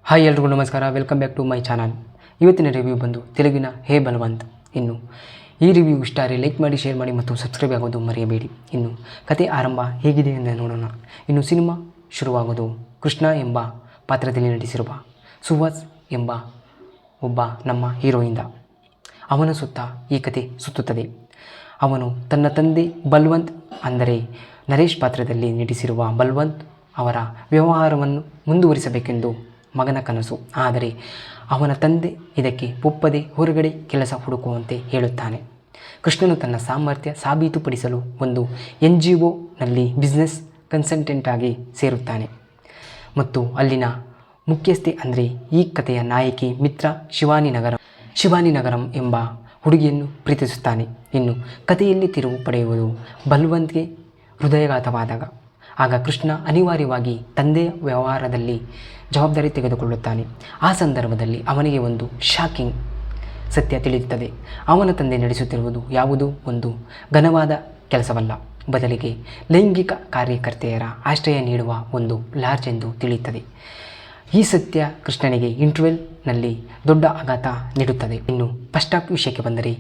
Hi ಎಲ್ರಿಗೂ ನಮಸ್ಕಾರ, welcome back to my channel. ಇವತ್ತಿನ ರಿವ್ಯೂ ಬಂದು ತೆಲುಗಿನ ಹೇ ಬಲವಂತ್. ಇನ್ನು ಈ ರಿವ್ಯೂ ಇಷ್ಟ ಆದರೆ ಲೈಕ್ ಮಾಡಿ, ಶೇರ್ ಮಾಡಿ ಮತ್ತು ಸಬ್ಸ್ಕ್ರೈಬ್ ಆಗೋದು ಮರೆಯಬೇಡಿ. ಇನ್ನು ಕತೆ ಆರಂಭ ಹೇಗಿದೆ ಎಂದು ನೋಡೋಣ. ಇನ್ನು ಸಿನಿಮಾ ಶುರುವಾಗೋದು ಕೃಷ್ಣ ಎಂಬ ಪಾತ್ರದಲ್ಲಿ ನಟಿಸಿರುವ ಸುಹಾಸ್ ಎಂಬ ಒಬ್ಬ ನಮ್ಮ ಹೀರೋಯಿಂದ. ಅವನ ಸುತ್ತ ಈ ಕತೆ ಸುತ್ತುತ್ತದೆ. ಅವನು ತನ್ನ ತಂದೆ ಬಲ್ವಂತ್ ಅಂದರೆ ನರೇಶ್ ಪಾತ್ರದಲ್ಲಿ ನಟಿಸಿರುವ ಬಲ್ವಂತ್ ಅವರ ವ್ಯವಹಾರವನ್ನು ಮುಂದುವರಿಸಬೇಕೆಂದು ಮಗನ ಕನಸು. ಆದರೆ ಅವನ ತಂದೆ ಇದಕ್ಕೆ ಒಪ್ಪದೆ ಹೊರಗಡೆ ಕೆಲಸ ಹುಡುಕುವಂತೆ ಹೇಳುತ್ತಾನೆ. ಕೃಷ್ಣನು ತನ್ನ ಸಾಮರ್ಥ್ಯ ಸಾಬೀತುಪಡಿಸಲು ಒಂದು NGOನಲ್ಲಿ ಬಿಸ್ನೆಸ್ ಕನ್ಸಲ್ಟೆಂಟ್ ಆಗಿ ಸೇರುತ್ತಾನೆ ಮತ್ತು ಅಲ್ಲಿನ ಮುಖ್ಯಸ್ಥೆ ಅಂದರೆ ಈ ಕಥೆಯ ನಾಯಕಿ ಮಿತ್ರ ಶಿವಾನಿ ನಗರಂ ಎಂಬ ಹುಡುಗಿಯನ್ನು ಪ್ರೀತಿಸುತ್ತಾನೆ. ಇನ್ನು ಕಥೆಯಲ್ಲಿ ತಿರುವು ಪಡೆಯುವುದು ಬಲ್ವಂತ್ಗೆ ಹೃದಯಘಾತವಾದಾಗ. ಆಗ ಕೃಷ್ಣ ಅನಿವಾರ್ಯವಾಗಿ ತಂದೆಯ ವ್ಯವಹಾರದಲ್ಲಿ ಜವಾಬ್ದಾರಿ ತೆಗೆದುಕೊಳ್ಳುತ್ತಾನೆ. ಆ ಸಂದರ್ಭದಲ್ಲಿ ಅವನಿಗೆ ಒಂದು ಶಾಕಿಂಗ್ ಸತ್ಯ ತಿಳಿಯುತ್ತದೆ. ಅವನ ತಂದೆ ನಡೆಸುತ್ತಿರುವುದು ಯಾವುದೋ ಒಂದು ಘನವಾದ ಕೆಲಸವಲ್ಲ, ಬದಲಿಗೆ ಲೈಂಗಿಕ ಕಾರ್ಯಕರ್ತೆಯರ ಆಶ್ರಯ ನೀಡುವ ಒಂದು ಲಾಡ್ಜ್ ಎಂದು ತಿಳಿಯುತ್ತದೆ. ಈ ಸತ್ಯ ಕೃಷ್ಣನಿಗೆ ಇಂಟರ್ವೆಲ್ನಲ್ಲಿ ದೊಡ್ಡ ಆಘಾತ ನೀಡುತ್ತದೆ. ಇನ್ನು ಫಸ್ಟ್ ಹಾಫ್ ವಿಷಯಕ್ಕೆ ಬಂದರೆ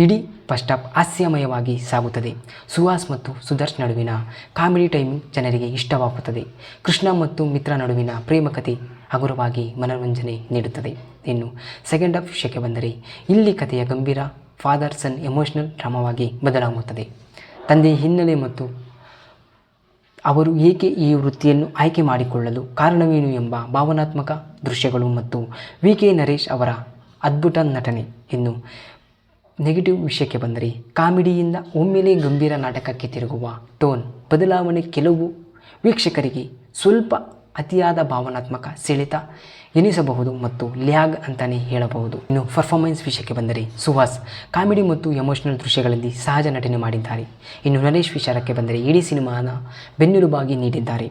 ಇಡೀ ಫಸ್ಟ್ ಹಾಫ್ ಹಾಸ್ಯಮಯವಾಗಿ ಸಾಗುತ್ತದೆ. ಸುಹಾಸ್ ಮತ್ತು ಸುದರ್ಶ್ ನಡುವಿನ ಕಾಮಿಡಿ ಟೈಮಿಂಗ್ ಜನರಿಗೆ ಇಷ್ಟವಾಗುತ್ತದೆ. ಕೃಷ್ಣ ಮತ್ತು ಮಿತ್ರ ನಡುವಿನ ಪ್ರೇಮ ಕಥೆ ಹಗುರವಾಗಿ ಮನೋರಂಜನೆ ನೀಡುತ್ತದೆ. ಇನ್ನು ಸೆಕೆಂಡ್ ಹಾಫ್ ವಿಷಯಕ್ಕೆ ಬಂದರೆ ಇಲ್ಲಿ ಕಥೆಯ ಗಂಭೀರ ಫಾದರ್ ಸನ್ ಎಮೋಷನಲ್ ಡ್ರಾಮಾವಾಗಿ ಬದಲಾಗುತ್ತದೆ. ತಂದೆಯ ಹಿನ್ನೆಲೆ ಮತ್ತು ಅವರು ಏಕೆ ಈ ವೃತ್ತಿಯನ್ನು ಆಯ್ಕೆ ಮಾಡಿಕೊಳ್ಳಲು ಕಾರಣವೇನು ಎಂಬ ಭಾವನಾತ್ಮಕ ದೃಶ್ಯಗಳು ಮತ್ತು VK ನರೇಶ್ ಅವರ ಅದ್ಭುತ ನಟನೆ. ಇನ್ನು ನೆಗೆಟಿವ್ ವಿಷಯಕ್ಕೆ ಬಂದರೆ ಕಾಮಿಡಿಯಿಂದ ಒಮ್ಮೆಲೇ ಗಂಭೀರ ನಾಟಕಕ್ಕೆ ತಿರುಗುವ ಟೋನ್ ಬದಲಾವಣೆ ಕೆಲವು ವೀಕ್ಷಕರಿಗೆ ಸ್ವಲ್ಪ ಅತಿಯಾದ ಭಾವನಾತ್ಮಕ ಸೆಳೆತ ಎನಿಸಬಹುದು ಮತ್ತು ಲ್ಯಾಗ್ ಅಂತಲೇ ಹೇಳಬಹುದು. ಇನ್ನು ಪರ್ಫಾರ್ಮೆನ್ಸ್ ವಿಷಯಕ್ಕೆ ಬಂದರೆ ಸುಹಾಸ್ ಕಾಮಿಡಿ ಮತ್ತು ಎಮೋಷನಲ್ ದೃಶ್ಯಗಳಲ್ಲಿ ಸಹಜ ನಟನೆ ಮಾಡಿದ್ದಾರೆ. ಇನ್ನು ನರೇಶ್ ವಿಚಾರಕ್ಕೆ ಬಂದರೆ ಇಡೀ ಸಿನಿಮಾನ ಬೆನ್ನೆಲುಬಾಗಿ ನೀಡಿದ್ದಾರೆ.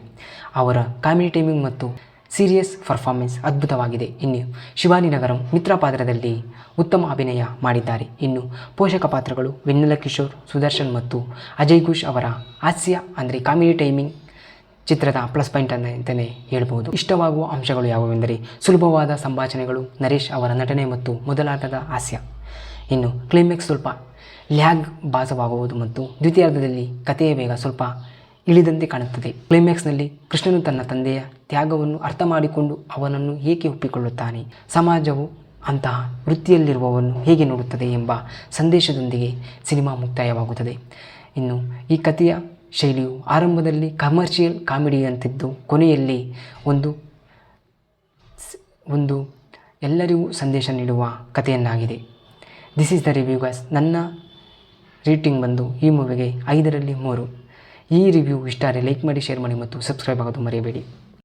ಅವರ ಕಾಮಿಡಿ ಟೈಮಿಂಗ್ ಮತ್ತು ಸೀರಿಯಸ್ ಪರ್ಫಾರ್ಮೆನ್ಸ್ ಅದ್ಭುತವಾಗಿದೆ. ಇನ್ನು ಶಿವಾನಿ ನಗರಂ ಮಿತ್ರ ಪಾತ್ರದಲ್ಲಿ ಉತ್ತಮ ಅಭಿನಯ ಮಾಡಿದ್ದಾರೆ. ಇನ್ನು ಪೋಷಕ ಪಾತ್ರಗಳು ವೆನ್ನೆಲ ಕಿಶೋರ್, ಸುದರ್ಶನ್ ಮತ್ತು ಅಜಯ್ ಘೋಷ್ ಅವರ ಹಾಸ್ಯ ಅಂದರೆ ಕಾಮಿಡಿ ಟೈಮಿಂಗ್ ಚಿತ್ರದ ಪ್ಲಸ್ ಪಾಯಿಂಟ್ ಅಂತಲೇ ಹೇಳ್ಬೋದು. ಇಷ್ಟವಾಗುವ ಅಂಶಗಳು ಯಾವುವೆಂದರೆ ಸುಲಭವಾದ ಸಂಭಾಷಣೆಗಳು, ನರೇಶ್ ಅವರ ನಟನೆ ಮತ್ತು ಮೊದಲಾಟದ ಹಾಸ್ಯ. ಇನ್ನು ಕ್ಲೈಮ್ಯಾಕ್ಸ್ ಸ್ವಲ್ಪ ಲ್ಯಾಗ್ ಭಾಸವಾಗುವುದು ಮತ್ತು ದ್ವಿತೀಯಾರ್ಧದಲ್ಲಿ ಕಥೆಯ ವೇಗ ಸ್ವಲ್ಪ ಇಳಿದಂತೆ ಕಾಣುತ್ತದೆ. ಕ್ಲೈಮ್ಯಾಕ್ಸ್ನಲ್ಲಿ ಕೃಷ್ಣನು ತನ್ನ ತಂದೆಯ ತ್ಯಾಗವನ್ನು ಅರ್ಥ ಮಾಡಿಕೊಂಡು ಅವನನ್ನು ಏಕೆ ಒಪ್ಪಿಕೊಳ್ಳುತ್ತಾನೆ, ಸಮಾಜವು ಅಂತಹ ವೃತ್ತಿಯಲ್ಲಿರುವವನು ಹೇಗೆ ನೋಡುತ್ತದೆ ಎಂಬ ಸಂದೇಶದೊಂದಿಗೆ ಸಿನಿಮಾ ಮುಕ್ತಾಯವಾಗುತ್ತದೆ. ಇನ್ನು ಈ ಕಥೆಯ ಶೈಲಿಯು ಆರಂಭದಲ್ಲಿ ಕಮರ್ಷಿಯಲ್ ಕಾಮಿಡಿಯಂತಿದ್ದು ಕೊನೆಯಲ್ಲಿ ಒಂದು ಎಲ್ಲರಿಗೂ ಸಂದೇಶ ನೀಡುವ ಕಥೆಯನ್ನಾಗಿದೆ. This is the review guys. ನನ್ನ ರೇಟಿಂಗ್ ಬಂದು ಈ ಮೂವಿಗೆ 5ರಲ್ಲಿ 3. ಈ ರಿವ್ಯೂ ಇಷ್ಟ ಆದರೆ ಲೈಕ್ ಮಾಡಿ, ಶೇರ್ ಮಾಡಿ ಮತ್ತು ಸಬ್ಸ್ಕ್ರೈಬ್ ಆಗೋದು ಮರೆಯಬೇಡಿ.